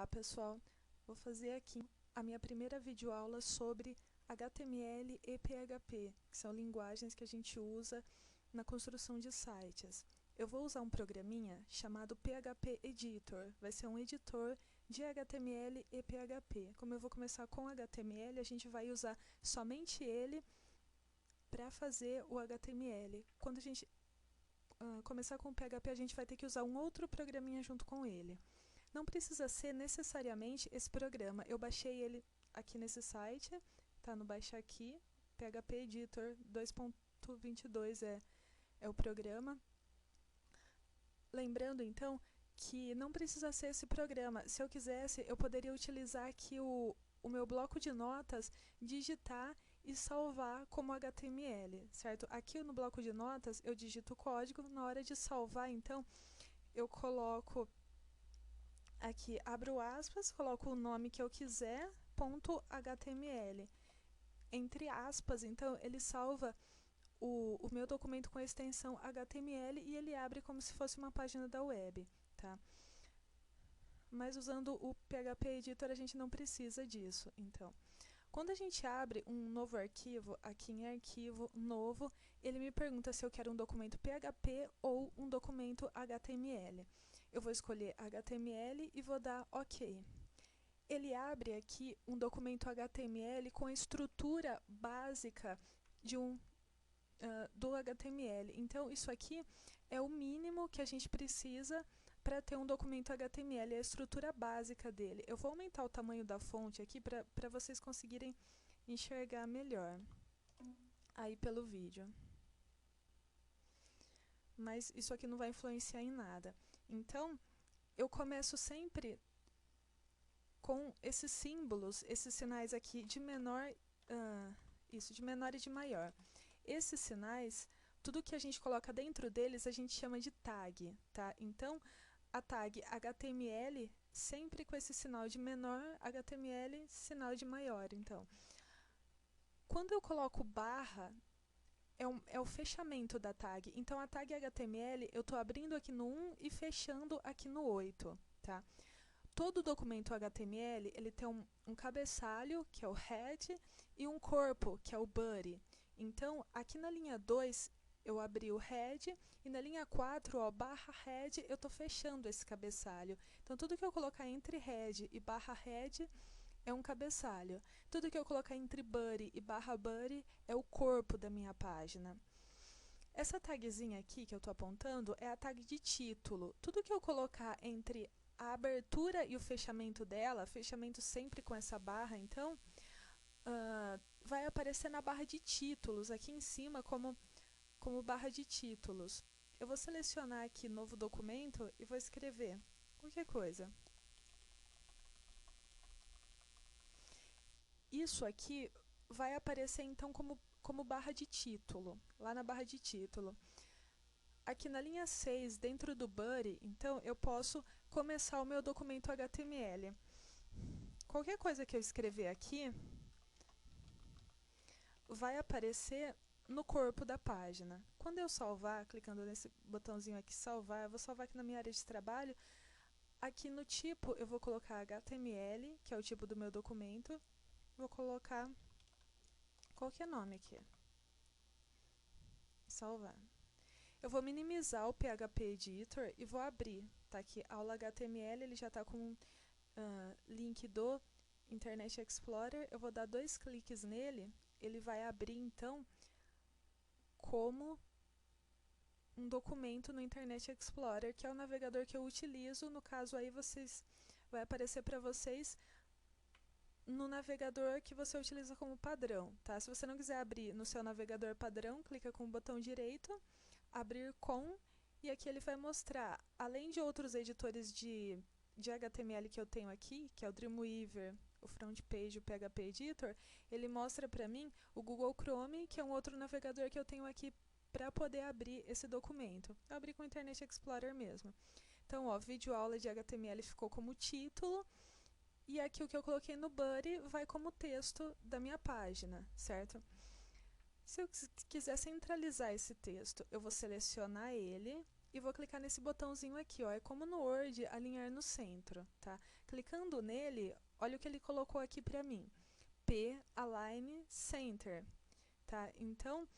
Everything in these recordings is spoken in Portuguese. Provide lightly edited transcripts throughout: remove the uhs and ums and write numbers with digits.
Olá pessoal, vou fazer aqui a minha primeira videoaula sobre HTML e PHP, que são linguagens que a gente usa na construção de sites. Eu vou usar um programinha chamado PHP Editor, vai ser um editor de HTML e PHP. Como eu vou começar com HTML, a gente vai usar somente ele para fazer o HTML. Quando a gente começar com o PHP, a gente vai ter que usar um outro programinha junto com ele. Não precisa ser necessariamente esse programa. Eu baixei ele aqui nesse site, tá no Baixa Aqui, PHP Editor 2.22 é o programa. Lembrando, então, que não precisa ser esse programa. Se eu quisesse, eu poderia utilizar aqui o meu bloco de notas, digitar e salvar como HTML, certo? Aqui no bloco de notas, eu digito o código. Na hora de salvar, então, eu coloco aqui, abro aspas, coloco o nome que eu quiser, .html. Entre aspas, então, ele salva o meu documento com a extensão HTML e ele abre como se fosse uma página da web, tá? Mas usando o PHP Editor a gente não precisa disso, então. Quando a gente abre um novo arquivo, aqui em Arquivo, Novo, ele me pergunta se eu quero um documento PHP ou um documento HTML. Eu vou escolher HTML e vou dar OK. Ele abre aqui um documento HTML com a estrutura básica de do HTML. Então, isso aqui é o mínimo que a gente precisa para ter um documento HTML, é a estrutura básica dele. Eu vou aumentar o tamanho da fonte aqui para vocês conseguirem enxergar melhor aí pelo vídeo. Mas isso aqui não vai influenciar em nada. Então, eu começo sempre com esses símbolos, esses sinais aqui de menor, de menor e de maior. Esses sinais, tudo que a gente coloca dentro deles, a gente chama de tag, tá? Então, a tag HTML, sempre com esse sinal de menor, HTML, sinal de maior, então. Quando eu coloco barra, é o fechamento da tag. Então, a tag HTML, eu estou abrindo aqui no 1 e fechando aqui no 8, tá? Todo documento HTML, ele tem um cabeçalho, que é o head, e um corpo, que é o body. Então, aqui na linha 2, eu abri o head, e na linha 4, ó, barra head, eu estou fechando esse cabeçalho. Então, tudo que eu colocar entre head e barra head é um cabeçalho. Tudo que eu colocar entre body e barra body é o corpo da minha página. Essa tagzinha aqui que eu estou apontando é a tag de título. Tudo que eu colocar entre a abertura e o fechamento dela, fechamento sempre com essa barra, então, vai aparecer na barra de títulos, aqui em cima como barra de títulos. Eu vou selecionar aqui novo documento e vou escrever qualquer coisa. Isso aqui vai aparecer então como barra de título, lá na barra de título. Aqui na linha 6, dentro do body, então, eu posso começar o meu documento HTML. Qualquer coisa que eu escrever aqui vai aparecer no corpo da página. Quando eu salvar, clicando nesse botãozinho aqui, salvar, eu vou salvar aqui na minha área de trabalho. Aqui no tipo, eu vou colocar HTML, que é o tipo do meu documento. Vou colocar qualquer nome aqui. Salvar. Eu vou minimizar o PHP Editor e vou abrir. Tá aqui, aula HTML, ele já está com um link do Internet Explorer. Eu vou dar 2 cliques nele, ele vai abrir, então, como um documento no Internet Explorer, que é o navegador que eu utilizo. No caso, aí vai aparecer para vocês no navegador que você utiliza como padrão, tá? Se você não quiser abrir no seu navegador padrão, clica com o botão direito, abrir com, e aqui ele vai mostrar, além de outros editores de HTML que eu tenho aqui, que é o Dreamweaver, o FrontPage, o PHP Editor, ele mostra para mim o Google Chrome, que é um outro navegador que eu tenho aqui para poder abrir esse documento. Eu abri com o Internet Explorer mesmo. Então, ó, videoaula de HTML ficou como título, e aqui o que eu coloquei no body vai como texto da minha página, certo? Se eu quiser centralizar esse texto, eu vou selecionar ele, e vou clicar nesse botãozinho aqui, ó, é como no Word, alinhar no centro, tá? Clicando nele, olha o que ele colocou aqui para mim, P Align Center, tá? Então,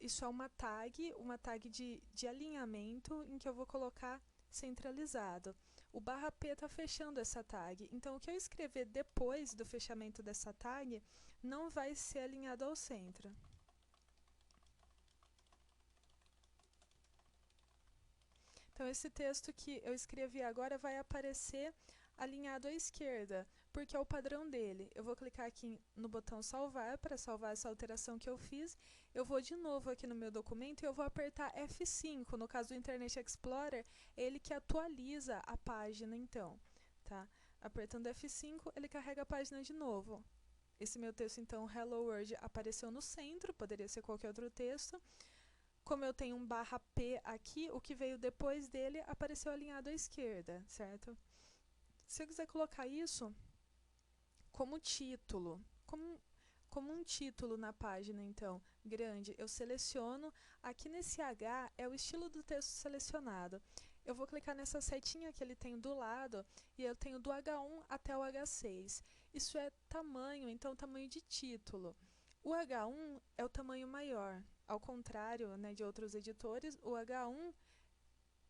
isso é uma tag de alinhamento em que eu vou colocar centralizado. O barra P está fechando essa tag, então o que eu escrever depois do fechamento dessa tag não vai ser alinhado ao centro. Então, esse texto que eu escrevi agora vai aparecer alinhado à esquerda, porque é o padrão dele. Eu vou clicar aqui no botão salvar, para salvar essa alteração que eu fiz. Eu vou de novo aqui no meu documento e eu vou apertar F5. No caso do Internet Explorer, é ele que atualiza a página, então. Tá? Apertando F5, ele carrega a página de novo. Esse meu texto, então, Hello World, apareceu no centro, poderia ser qualquer outro texto. Como eu tenho um barra P aqui, o que veio depois dele apareceu alinhado à esquerda, certo? Se eu quiser colocar isso como título, como um título na página, então, grande, eu seleciono. Aqui nesse H é o estilo do texto selecionado. Eu vou clicar nessa setinha que ele tem do lado e eu tenho do H1 até o H6. Isso é tamanho, então tamanho de título. O H1 é o tamanho maior. Ao contrário, né, de outros editores, o H1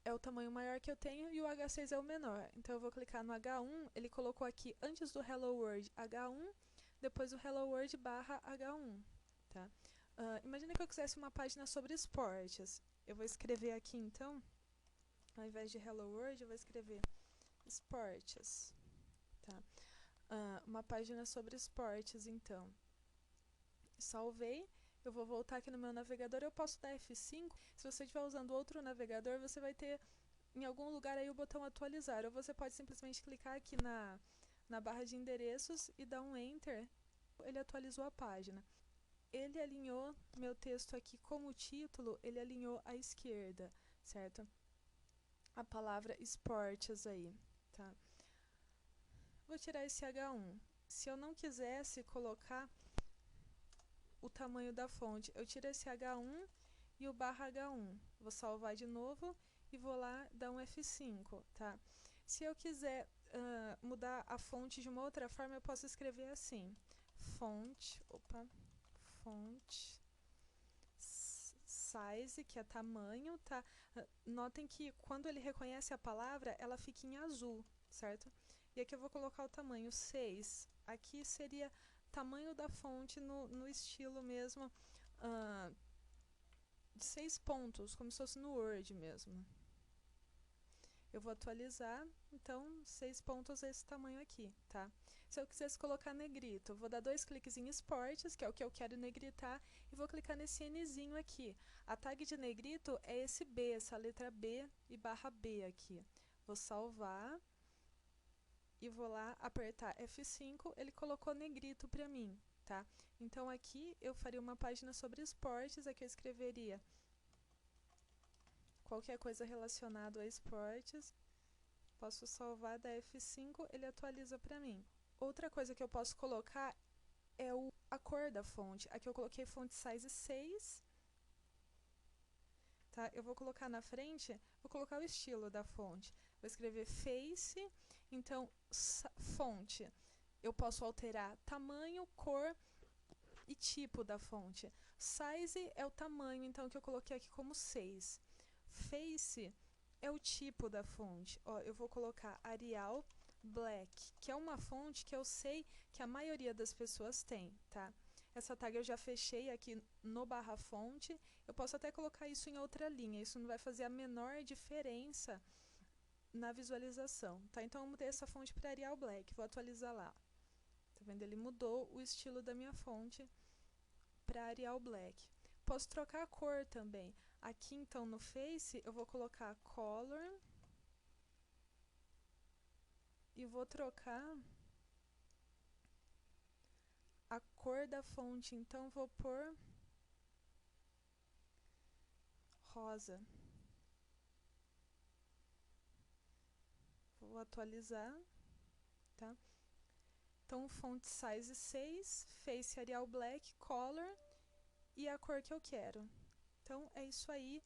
é o tamanho maior que eu tenho e o H6 é o menor. Então eu vou clicar no H1, ele colocou aqui antes do Hello World H1, depois o Hello World barra H1. Tá? Imagina que eu quisesse uma página sobre esportes. Eu vou escrever aqui então, ao invés de Hello World, eu vou escrever esportes. Tá? Uma página sobre esportes, então. Salvei. Eu vou voltar aqui no meu navegador, eu posso dar F5. Se você estiver usando outro navegador, você vai ter em algum lugar aí o botão atualizar. Ou você pode simplesmente clicar aqui na barra de endereços e dar um Enter. Ele atualizou a página. Ele alinhou meu texto aqui como título, ele alinhou à esquerda, certo? A palavra esportes aí, tá? Vou tirar esse H1. Se eu não quisesse colocar o tamanho da fonte, eu tiro esse H1 e o barra H1. Vou salvar de novo e vou lá dar um F5, tá? Se eu quiser mudar a fonte de uma outra forma, eu posso escrever assim, font size, que é tamanho, tá? Notem que quando ele reconhece a palavra, ela fica em azul, certo? E aqui eu vou colocar o tamanho 6. Aqui seria tamanho da fonte no estilo mesmo de 6 pontos, como se fosse no Word mesmo. Eu vou atualizar, então 6 pontos é esse tamanho aqui, tá? Se eu quisesse colocar negrito, eu vou dar 2 cliques em esportes, que é o que eu quero negritar, e vou clicar nesse Nzinho aqui. A tag de negrito é esse B, essa letra B e barra B aqui. Vou salvar e vou lá apertar F5, ele colocou negrito para mim, tá? Então aqui eu faria uma página sobre esportes, aqui eu escreveria qualquer coisa relacionada a esportes. Posso salvar, da F5, ele atualiza para mim. Outra coisa que eu posso colocar é a cor da fonte. Aqui eu coloquei font size 6. Tá? Eu vou colocar na frente, vou colocar o estilo da fonte. Vou escrever face, então fonte. Eu posso alterar tamanho, cor e tipo da fonte. Size é o tamanho, então, que eu coloquei aqui como 6. Face é o tipo da fonte. Ó, eu vou colocar Arial Black, que é uma fonte que eu sei que a maioria das pessoas tem, tá? Essa tag eu já fechei aqui no barra fonte. Eu posso até colocar isso em outra linha. Isso não vai fazer a menor diferença na visualização, tá? Então eu mudei essa fonte para Arial Black. Vou atualizar lá. Tá vendo? Ele mudou o estilo da minha fonte para Arial Black. Posso trocar a cor também. Aqui então no Face eu vou colocar Color e vou trocar a cor da fonte, então vou pôr rosa. Vou atualizar, tá? Então, font size 6, Face Arial Black, Color e a cor que eu quero. Então, é isso aí.